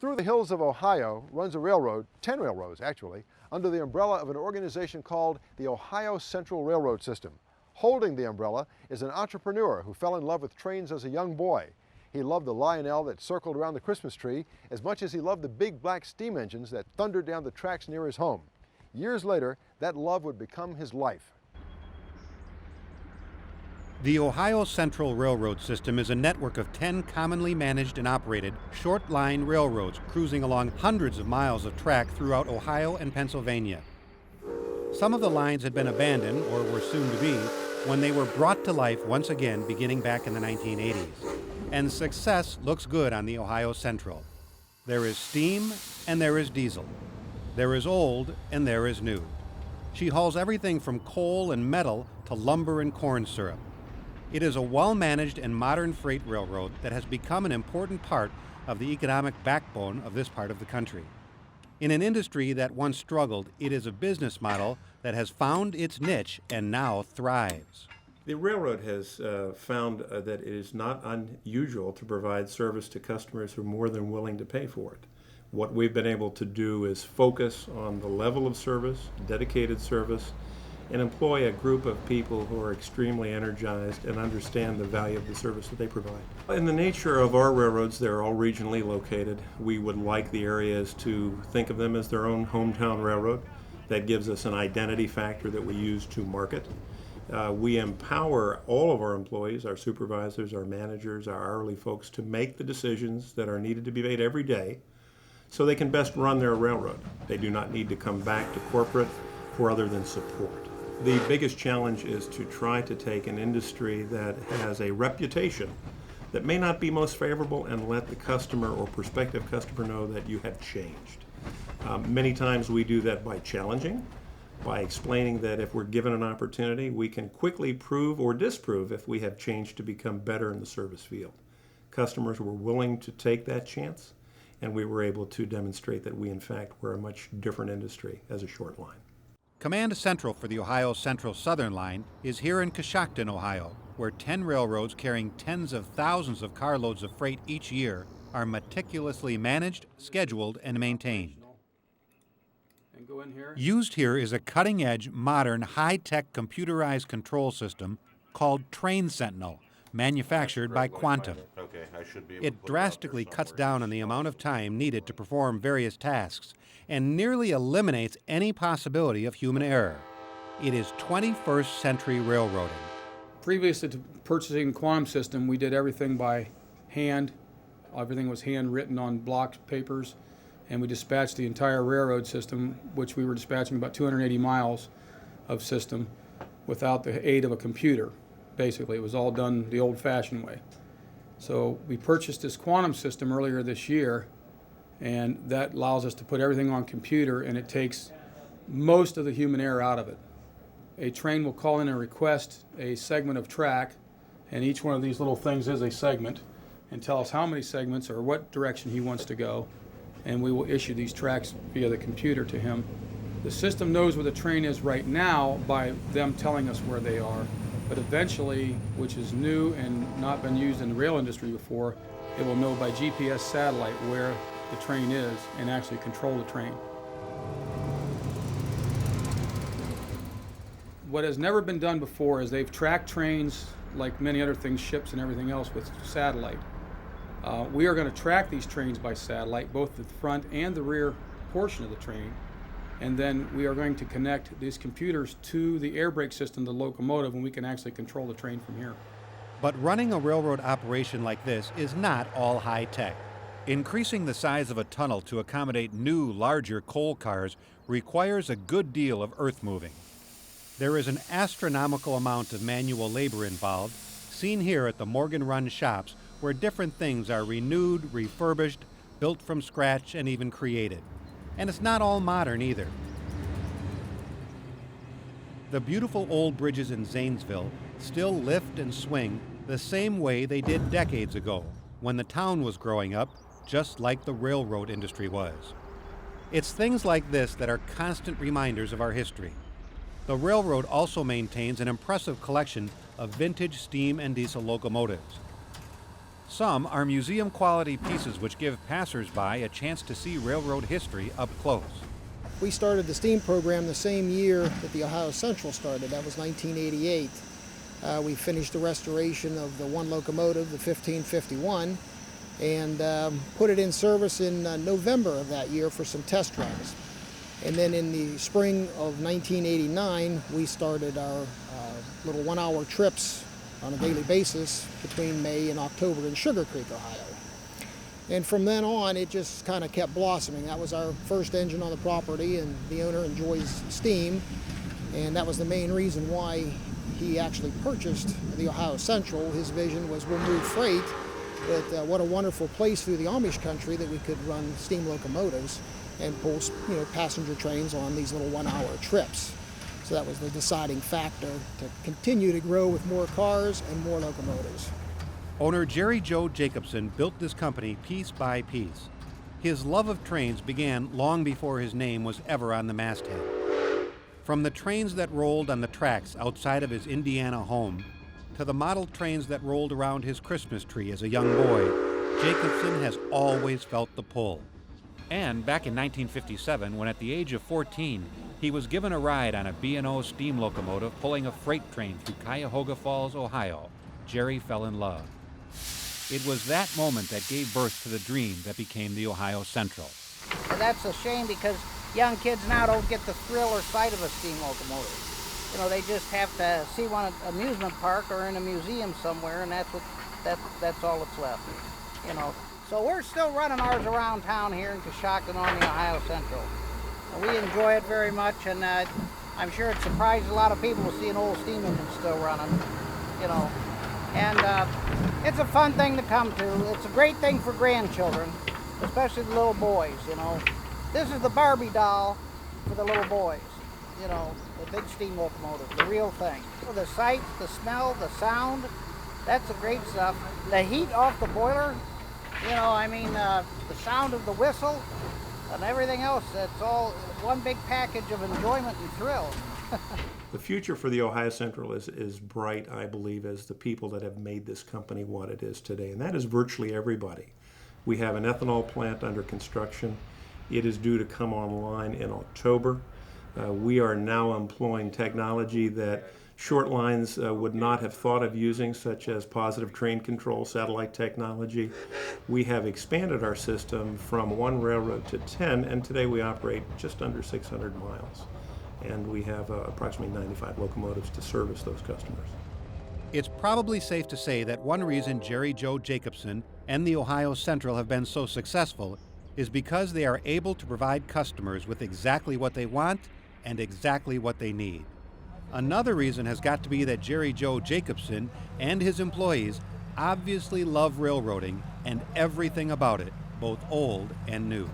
Through the hills of Ohio runs a railroad, 10 railroads actually, under the umbrella of an organization called the Ohio Central Railroad System. Holding the umbrella is an entrepreneur who fell in love with trains as a young boy. He loved the Lionel that circled around the Christmas tree as much as he loved the big black steam engines that thundered down the tracks near his home. Years later, that love would become his life. The Ohio Central Railroad System is a network of 10 commonly managed and operated short-line railroads cruising along hundreds of miles of track throughout Ohio and Pennsylvania. Some of the lines had been abandoned, or were soon to be, when they were brought to life once again beginning back in the 1980s. And success looks good on the Ohio Central. There is steam and there is diesel. There is old and there is new. She hauls everything from coal and metal to lumber and corn syrup. It is a well-managed and modern freight railroad that has become an important part of the economic backbone of this part of the country. In an industry that once struggled, it is a business model that has found its niche and now thrives. The railroad has found that it is not unusual to provide service to customers who are more than willing to pay for it. What we've been able to do is focus on the level of service, dedicated service, and employ a group of people who are extremely energized and understand the value of the service that they provide. In the nature of our railroads, they're all regionally located. We would like the areas to think of them as their own hometown railroad. That gives us an identity factor that we use to market. We empower all of our employees, our supervisors, our managers, our hourly folks, to make the decisions that are needed to be made every day so they can best run their railroad. They do not need to come back to corporate for other than support. The biggest challenge is to try to take an industry that has a reputation that may not be most favorable and let the customer or prospective customer know that you have changed. Many times we do that by challenging, by explaining that if we're given an opportunity, we can quickly prove or disprove if we have changed to become better in the service field. Customers were willing to take that chance, and we were able to demonstrate that we, in fact, were a much different industry as a short line. Command Central for the Ohio Central Southern Line is here in Coshocton, Ohio, where 10 railroads carrying tens of thousands of carloads of freight each year are meticulously managed, scheduled, and maintained. Used here is a cutting-edge, modern, high-tech computerized control system called Sentinel, manufactured by Quantum. It drastically cuts down on the amount of time needed to perform various tasks and nearly eliminates any possibility of human error. It is 21st century railroading. Previous to purchasing Quantum system, we did everything by hand. Everything was handwritten on blocked papers, and we dispatched the entire railroad system, which we were dispatching about 280 miles of system without the aid of a computer. Basically, it was all done the old-fashioned way. So we purchased this Quantum system earlier this year, and that allows us to put everything on computer, and it takes most of the human error out of it. A train will call in and request a segment of track, and each one of these little things is a segment, and tell us how many segments or what direction he wants to go, and we will issue these tracks via the computer to him. The system knows where the train is right now by them telling us where they are, but eventually, which is new and not been used in the rail industry before, it will know by GPS satellite where the train is and actually control the train. What has never been done before is they've tracked trains like many other things, ships and everything else, with satellite. We are going to track these trains by satellite, both the front and the rear portion of the train, and then we are going to connect these computers to the air brake system, the locomotive, and we can actually control the train from here. But running a railroad operation like this is not all high-tech. Increasing the size of a tunnel to accommodate new, larger coal cars requires a good deal of earth moving. There is an astronomical amount of manual labor involved, seen here at the Morgan Run shops, where different things are renewed, refurbished, built from scratch, and even created. And it's not all modern either. The beautiful old bridges in Zanesville still lift and swing the same way they did decades ago, when the town was growing up, just like the railroad industry was. It's things like this that are constant reminders of our history. The railroad also maintains an impressive collection of vintage steam and diesel locomotives. Some are museum-quality pieces which give passers-by a chance to see railroad history up close. We started the steam program the same year that the Ohio Central started. That was 1988. We finished the restoration of the one locomotive, the 1551, and put it in service in November of that year for some test runs. And then in the spring of 1989, we started our little one-hour trips on a daily basis between May and October in Sugar Creek, Ohio. And from then on, it just kind of kept blossoming. That was our first engine on the property, and the owner enjoys steam, and that was the main reason why he actually purchased the Ohio Central. His vision was we'll move freight, but what a wonderful place through the Amish country that we could run steam locomotives and pull, passenger trains on these little one-hour trips. So that was the deciding factor to continue to grow with more cars and more locomotives. Owner Jerry Joe Jacobson built this company piece by piece. His love of trains began long before his name was ever on the masthead. From the trains that rolled on the tracks outside of his Indiana home to the model trains that rolled around his Christmas tree as a young boy, Jacobson has always felt the pull. And back in 1957, when at the age of 14, he was given a ride on a B&O steam locomotive pulling a freight train through Cuyahoga Falls, Ohio, Jerry fell in love. It was that moment that gave birth to the dream that became the Ohio Central. That's a shame because young kids now don't get the thrill or sight of a steam locomotive. They just have to see one at an amusement park or in a museum somewhere, and that's all that's left. So we're still running ours around town here in Coshocton on the Ohio Central. And we enjoy it very much, and I'm sure it surprises a lot of people to see an old steam engine still running. And it's a fun thing to come to. It's a great thing for grandchildren, especially the little boys. This is the Barbie doll for the little boys. The big steam locomotive, the real thing. The sight, the smell, the sound, that's the great stuff. The heat off the boiler, the sound of the whistle and everything else, that's all one big package of enjoyment and thrill. The future for the Ohio Central is bright, I believe, as the people that have made this company what it is today, and that is virtually everybody. We have an ethanol plant under construction. It is due to come online in October. We are now employing technology that short lines would not have thought of using, such as positive train control, satellite technology. We have expanded our system from one railroad to 10, and today we operate just under 600 miles. And we have approximately 95 locomotives to service those customers. It's probably safe to say that one reason Jerry Joe Jacobson and the Ohio Central have been so successful is because they are able to provide customers with exactly what they want and exactly what they need. Another reason has got to be that Jerry Joe Jacobson and his employees obviously love railroading and everything about it, both old and new.